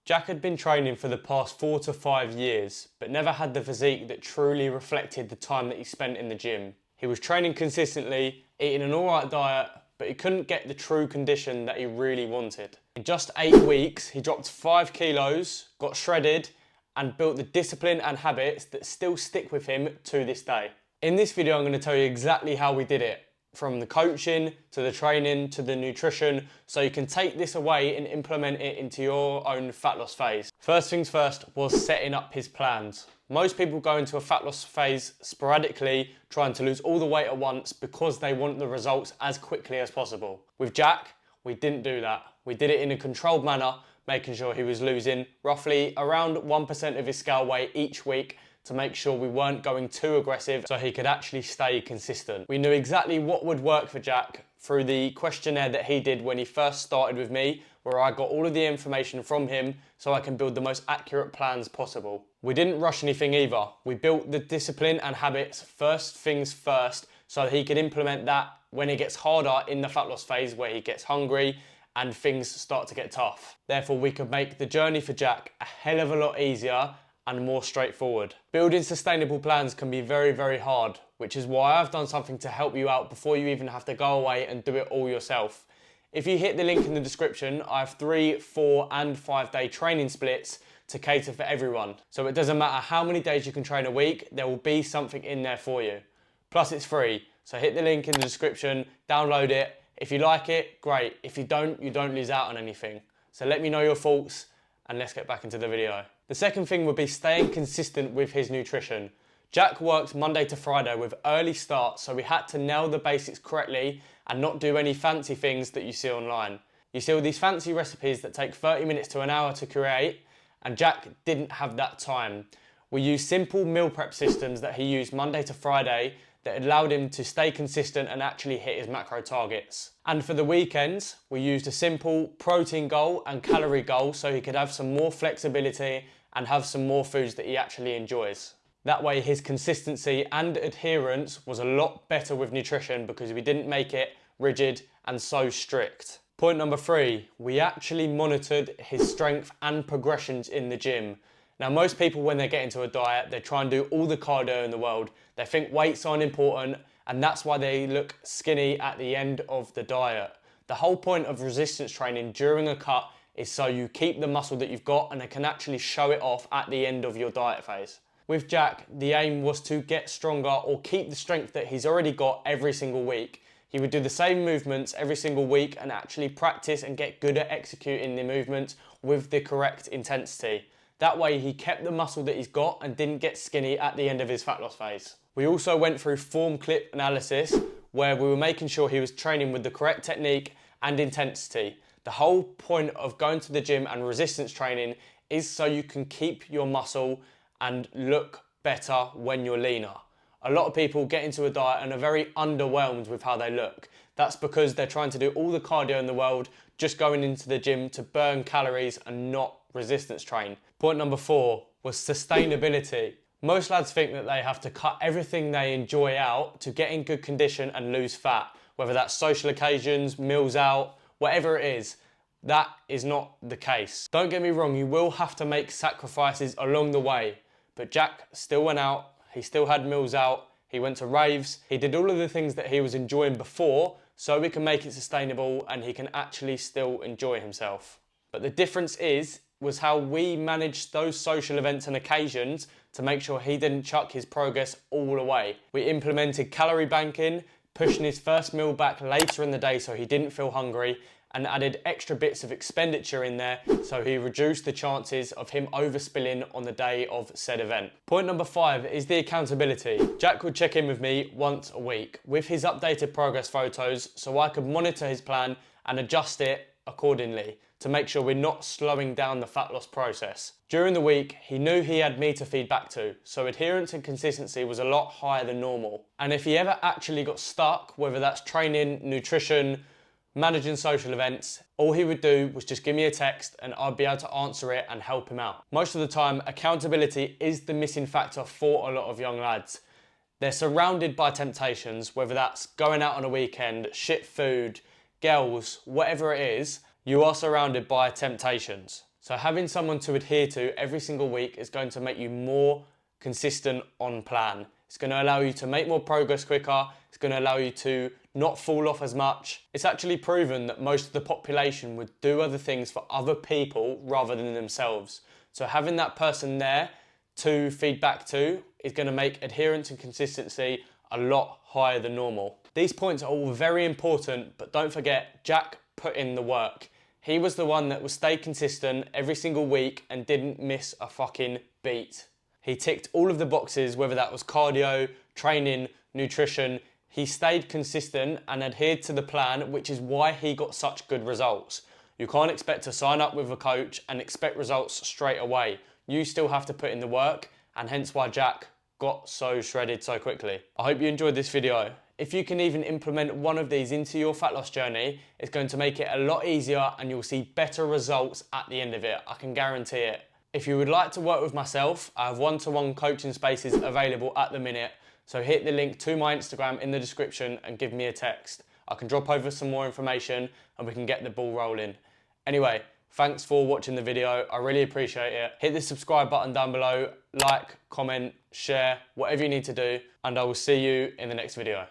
Jack had been training for the past 4 to 5 years, but never had the physique that truly reflected the time that he spent in the gym. He was training consistently, eating an alright diet, but he couldn't get the true condition that he really wanted. In just 8 weeks, he dropped 5 kilos, got shredded, and built the discipline and habits that still stick with him to this day. In this video, I'm going to tell you exactly how we did it, from the coaching to the training to the nutrition, so you can take this away and implement it into your own fat loss phase. First things first was setting up his plans. Most people go into a fat loss phase sporadically, trying to lose all the weight at once because they want the results as quickly as possible. With Jack, we didn't do that. We did it in a controlled manner, making sure he was losing roughly around 1% of his scale weight each week to make sure we weren't going too aggressive so he could actually stay consistent. We knew exactly what would work for Jack through the questionnaire that he did when he first started with me, where I got all of the information from him so I can build the most accurate plans possible. We didn't rush anything either. We built the discipline and habits first things first so he could implement that when it gets harder in the fat loss phase, where he gets hungry and things start to get tough. Therefore, we could make the journey for Jack a hell of a lot easier and more straightforward. Building sustainable plans can be very, very hard, which is why I've done something to help you out before you even have to go away and do it all yourself. If you hit the link in the description, I have 3, 4 and 5 day training splits to cater for everyone. So it doesn't matter how many days you can train a week, there will be something in there for you. Plus it's free, so hit the link in the description, download it. If you like it, great. If you don't lose out on anything. So let me know your thoughts and let's get back into the video. The second thing would be staying consistent with his nutrition. Jack works Monday to Friday with early starts, so we had to nail the basics correctly and not do any fancy things that you see online. You see all these fancy recipes that take 30 minutes to an hour to create, and Jack didn't have that time. We used simple meal prep systems that he used Monday to Friday that allowed him to stay consistent and actually hit his macro targets. And for the weekends, we used a simple protein goal and calorie goal so he could have some more flexibility and have some more foods that he actually enjoys. That way his consistency and adherence was a lot better with nutrition because we didn't make it rigid and so strict. Point number 3, we actually monitored his strength and progressions in the gym. Now, most people, when they get into a diet, they try and do all the cardio in the world. They think weights aren't important, and that's why they look skinny at the end of the diet. The whole point of resistance training during a cut is so you keep the muscle that you've got and it can actually show it off at the end of your diet phase. With Jack, the aim was to get stronger or keep the strength that he's already got every single week. He would do the same movements every single week and actually practice and get good at executing the movements with the correct intensity. That way he kept the muscle that he's got and didn't get skinny at the end of his fat loss phase. We also went through form clip analysis where we were making sure he was training with the correct technique and intensity. The whole point of going to the gym and resistance training is so you can keep your muscle and look better when you're leaner. A lot of people get into a diet and are very underwhelmed with how they look. That's because they're trying to do all the cardio in the world, just going into the gym to burn calories and not resistance train. Point number 4 was sustainability. Most lads think that they have to cut everything they enjoy out to get in good condition and lose fat, whether that's social occasions, meals out, whatever it is. That is not the case. Don't get me wrong, you will have to make sacrifices along the way, but Jack still went out, he still had meals out, he went to raves, he did all of the things that he was enjoying before so we can make it sustainable and he can actually still enjoy himself. But the difference was how we managed those social events and occasions to make sure he didn't chuck his progress all away. We implemented calorie banking, pushing his first meal back later in the day so he didn't feel hungry, and added extra bits of expenditure in there so he reduced the chances of him overspilling on the day of said event. Point number 5 is the accountability. Jack would check in with me once a week with his updated progress photos so I could monitor his plan and adjust it accordingly to make sure we're not slowing down the fat loss process. During the week, he knew he had me to feed back to, so adherence and consistency was a lot higher than normal. And if he ever actually got stuck, whether that's training, nutrition, managing social events, all he would do was just give me a text and I'd be able to answer it and help him out. Most of the time, accountability is the missing factor for a lot of young lads. They're surrounded by temptations, whether that's going out on a weekend, shit food, girls, whatever it is, you are surrounded by temptations. So having someone to adhere to every single week is going to make you more consistent on plan. It's going to allow you to make more progress quicker. It's going to allow you to not fall off as much. It's actually proven that most of the population would do other things for other people rather than themselves. So having that person there to feed back to is going to make adherence and consistency a lot higher than normal. These points are all very important, but don't forget, Jack put in the work. He was the one that would stay consistent every single week and didn't miss a fucking beat. He ticked all of the boxes, whether that was cardio, training, nutrition. He stayed consistent and adhered to the plan, which is why he got such good results. You can't expect to sign up with a coach and expect results straight away. You still have to put in the work, and hence why Jack got so shredded so quickly. I hope you enjoyed this video. If you can even implement one of these into your fat loss journey, it's going to make it a lot easier and you'll see better results at the end of it. I can guarantee it. If you would like to work with myself, I have one-to-one coaching spaces available at the minute. So hit the link to my Instagram in the description and give me a text. I can drop over some more information and we can get the ball rolling. Anyway, thanks for watching the video. I really appreciate it. Hit the subscribe button down below, like, comment, share, whatever you need to do, and I will see you in the next video.